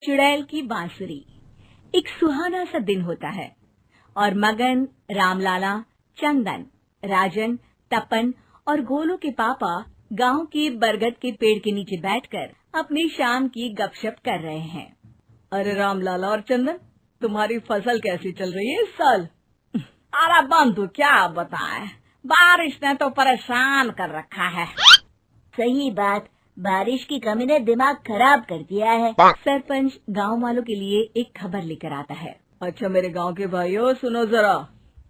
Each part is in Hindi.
चुड़ैल की बांसुरी। एक सुहाना सा दिन होता है और मगन, रामलाला, चंदन, राजन, तपन और गोलू के पापा गांव के बरगद के पेड़ के नीचे बैठकर अपनी शाम की गपशप कर रहे हैं। अरे रामलाला और चंदन, तुम्हारी फसल कैसी चल रही है इस साल? अरे बंधु क्या बताएं, बारिश ने तो परेशान कर रखा है। सही बात, बारिश की कमी ने दिमाग खराब कर दिया है। सरपंच गांव वालों के लिए एक खबर लेकर आता है। अच्छा मेरे गांव के भाइयों, सुनो जरा।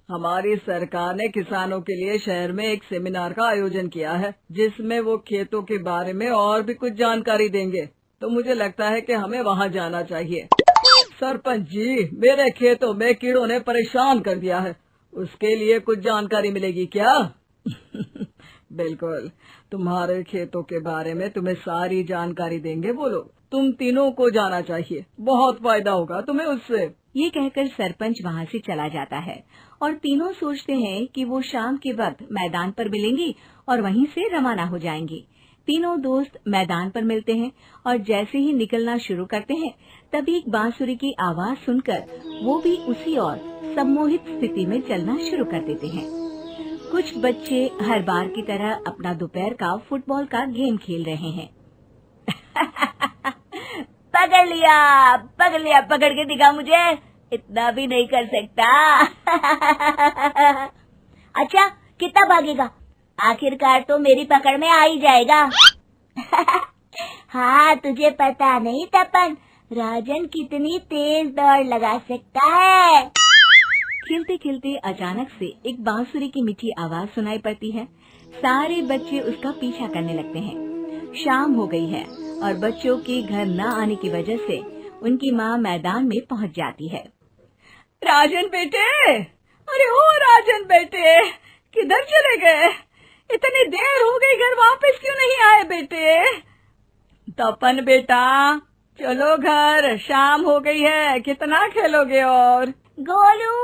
हमारी सरकार ने किसानों के लिए शहर में एक सेमिनार का आयोजन किया है, जिसमें वो खेतों के बारे में और भी कुछ जानकारी देंगे। तो मुझे लगता है कि हमें वहां जाना चाहिए। सरपंच जी, मेरे खेतों में कीड़ों ने परेशान कर दिया है, उसके लिए कुछ जानकारी मिलेगी क्या? बिल्कुल, तुम्हारे खेतों के बारे में तुम्हें सारी जानकारी देंगे वो लोग। तुम तीनों को जाना चाहिए, बहुत फायदा होगा तुम्हें उससे। ये कहकर सरपंच वहाँ से चला जाता है और तीनों सोचते हैं कि वो शाम के वक्त मैदान पर मिलेंगे और वहीं से रवाना हो जाएंगे। तीनों दोस्त मैदान पर मिलते हैं और जैसे ही निकलना शुरू करते हैं तभी एक बांसुरी की आवाज सुनकर वो भी उसी ओर सम्मोहित स्थिति में चलना शुरू कर देते हैं। कुछ बच्चे हर बार की तरह अपना दोपहर का फुटबॉल का गेम खेल रहे हैं। पकड़ लिया, पकड़ के दिखा मुझे, इतना भी नहीं कर सकता। अच्छा, कितना भागेगा? आखिरकार तो मेरी पकड़ में आ ही जाएगा। हाँ, तुझे पता नहीं तपन, राजन कितनी तेज दौड़ लगा सकता है। खेलते खेलते अचानक से एक बांसुरी की मीठी आवाज सुनाई पड़ती है। सारे बच्चे उसका पीछा करने लगते हैं। शाम हो गई है और बच्चों के घर न आने की वजह से उनकी माँ मैदान में पहुँच जाती है। राजन बेटे, अरे ओ राजन बेटे, किधर चले गए? इतनी देर हो गई, घर वापस क्यों नहीं आए बेटे? तपन बेटा, चलो घर, शाम हो गई है, कितना खेलोगे? और गोलू,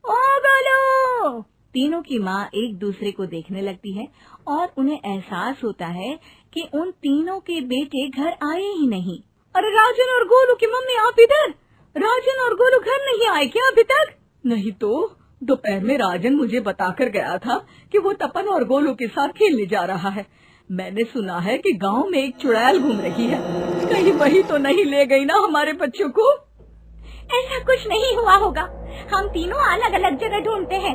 ओ गोलू! तीनों की माँ एक दूसरे को देखने लगती है और उन्हें एहसास होता है कि उन तीनों के बेटे घर आए ही नहीं। अरे राजन और गोलू की मम्मी, आप इधर? राजन और गोलू घर नहीं आए क्या अभी तक? नहीं तो दोपहर में राजन मुझे बताकर गया था कि वो तपन और गोलू के साथ खेलने जा रहा है। मैंने सुना है कि गांव में एक चुड़ैल घूम रही है, कहीं वही तो नहीं ले गई ना हमारे बच्चों को? ऐसा कुछ नहीं हुआ होगा, हम तीनों अलग अलग जगह ढूंढते हैं,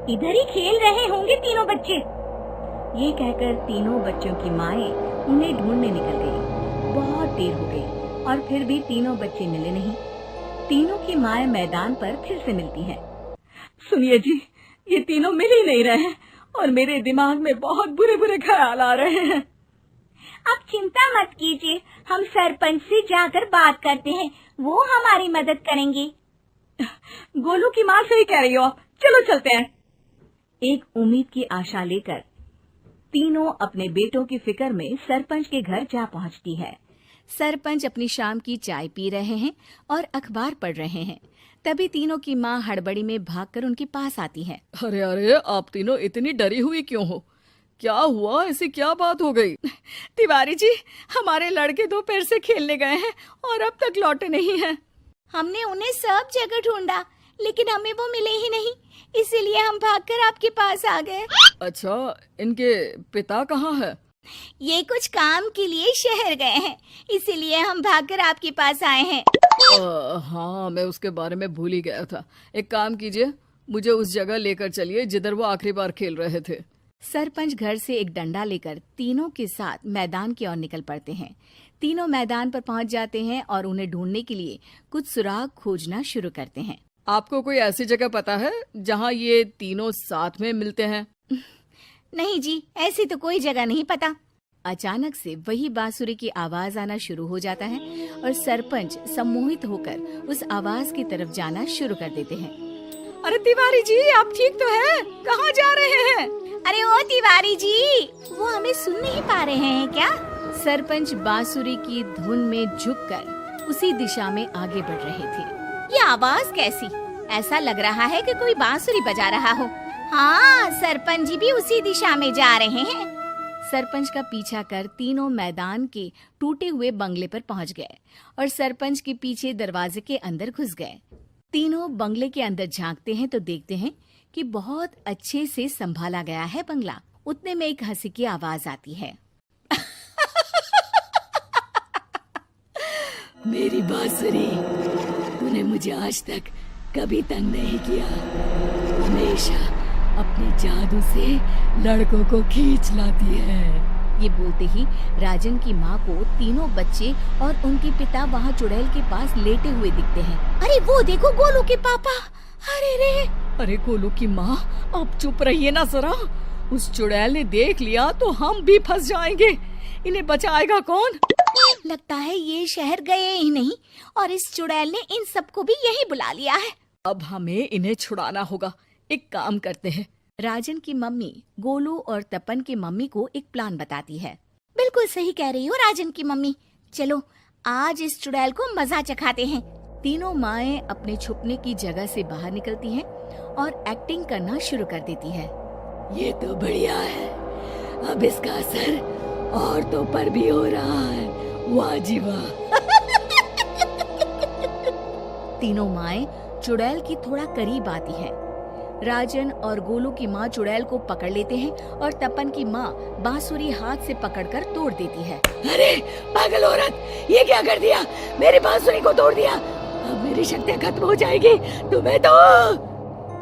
इधर ही खेल रहे होंगे तीनों बच्चे। ये कहकर तीनों बच्चों की माएं उन्हें ढूंढने निकल गयी। बहुत देर हो गई और फिर भी तीनों बच्चे मिले नहीं। तीनों की माएं मैदान पर फिर से मिलती हैं। सुनिए जी, ये तीनों मिल ही नहीं रहे हैं और मेरे दिमाग में बहुत बुरे बुरे ख्याल आ रहे हैं। आप चिंता मत कीजिए, हम सरपंच से जाकर बात करते हैं, वो हमारी मदद करेंगे। गोलू की माँ सही कह रही हो, चलो चलते हैं। एक उम्मीद की आशा लेकर तीनों अपने बेटों की फिक्र में सरपंच के घर जा पहुंचती है। सरपंच अपनी शाम की चाय पी रहे हैं और अखबार पढ़ रहे हैं। तभी तीनों की माँ हड़बड़ी में भागकर उनके पास आती है। अरे अरे, आप तीनों इतनी डरी हुई क्यों हो? क्या हुआ? ऐसी क्या बात हो गई? तिवारी जी, हमारे लड़के दोपहर से खेलने गए हैं और अब तक लौटे नहीं हैं। हमने उन्हें सब जगह ढूंढा, लेकिन हमें वो मिले ही नहीं, इसीलिए हम भागकर आपके पास आ गए। अच्छा, इनके पिता कहाँ है? ये कुछ काम के लिए शहर गए हैं, इसीलिए हम भागकर आपके पास आए हैं। हाँ, मैं उसके बारे में भूल ही गया था। एक काम कीजिए, मुझे उस जगह लेकर चलिए जिधर वो आखिरी बार खेल रहे थे। सरपंच घर से एक डंडा लेकर तीनों के साथ मैदान की ओर निकल पड़ते हैं। तीनों मैदान पर पहुंच जाते हैं और उन्हें ढूंढने के लिए कुछ सुराग खोजना शुरू करते हैं। आपको कोई ऐसी जगह पता है जहां ये तीनों साथ में मिलते हैं? नहीं जी, ऐसी तो कोई जगह नहीं पता। अचानक से वही बांसुरी की आवाज आना शुरू हो जाता है और सरपंच सम्मोहित होकर उस आवाज की तरफ जाना शुरू कर देते हैं। अरे तिवारी जी, आप ठीक तो हैं? कहाँ जा रहे हैं? अरे ओ तिवारी जी, वो हमें सुन नहीं पा रहे हैं क्या? सरपंच बांसुरी की धुन में झुककर उसी दिशा में आगे बढ़ रहे थे। ये आवाज कैसी? ऐसा लग रहा है कि कोई बांसुरी बजा रहा हो। हाँ, सरपंच जी भी उसी दिशा में जा रहे हैं। सरपंच का पीछा कर तीनों मैदान के टूटे हुए बंगले पर पहुंच गए और सरपंच के पीछे दरवाजे के अंदर घुस गए। तीनों बंगले के अंदर झांकते हैं तो देखते हैं कि बहुत अच्छे से संभाला गया है बंगला। उतने में एक हंसी की आवाज आती है। मेरी बांसुरी, तूने मुझे आज तक कभी तंग नहीं किया। हमेशा अपने जादू से लड़कों को खींच लाती है। ये बोलते ही राजन की माँ को तीनों बच्चे और उनके पिता वहाँ चुड़ैल के पास लेटे हुए दिखते हैं। अरे वो देखो गोलू के पापा। अरे रे। अरे गोलू की माँ, अब चुप रहिए ना जरा। उस चुड़ैल ने देख लिया तो हम भी फंस जाएंगे। इन्हें बचाएगा कौन? लगता है ये शहर गए ही नहीं और इस चुड़ैल ने इन सबको भी यही बुला लिया है। अब हमें इन्हें छुड़ाना होगा। एक काम करते हैं। राजन की मम्मी गोलू और तपन की मम्मी को एक प्लान बताती है। बिल्कुल सही कह रही हो राजन की मम्मी। चलो आज इस चुड़ैल को मजा चखाते हैं। तीनों माएं अपने छुपने की जगह से बाहर निकलती हैं और एक्टिंग करना शुरू कर देती है। ये तो बढ़िया है। अब इसका असर औरतों पर भी हो रहा है। वाह जी वाह। तीनों माएं चुड़ैल की थोड़ा करीब आती है। राजन और गोलू की माँ चुड़ैल को पकड़ लेते हैं और तपन की माँ बांसुरी हाथ से पकड़कर तोड़ देती है। अरे पागल औरत, ये क्या कर दिया? मेरी बांसुरी को तोड़ दिया। अब मेरी शक्तियाँ खत्म हो जाएगी। तुम्हें तो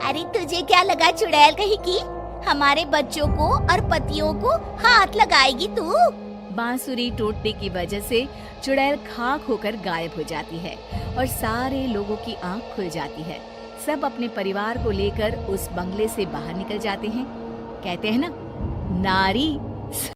अरे तुझे क्या लगा चुड़ैल कहीं की हमारे बच्चों को और पतियों को हाथ लगाएगी तू? बांसुरी टूटने की वजह से चुड़ैल खाक होकर गायब हो जाती है और सारे लोगों की आंख खुल जाती है। सब अपने परिवार को लेकर उस बंगले से बाहर निकल जाते हैं। कहते हैं ना, नारी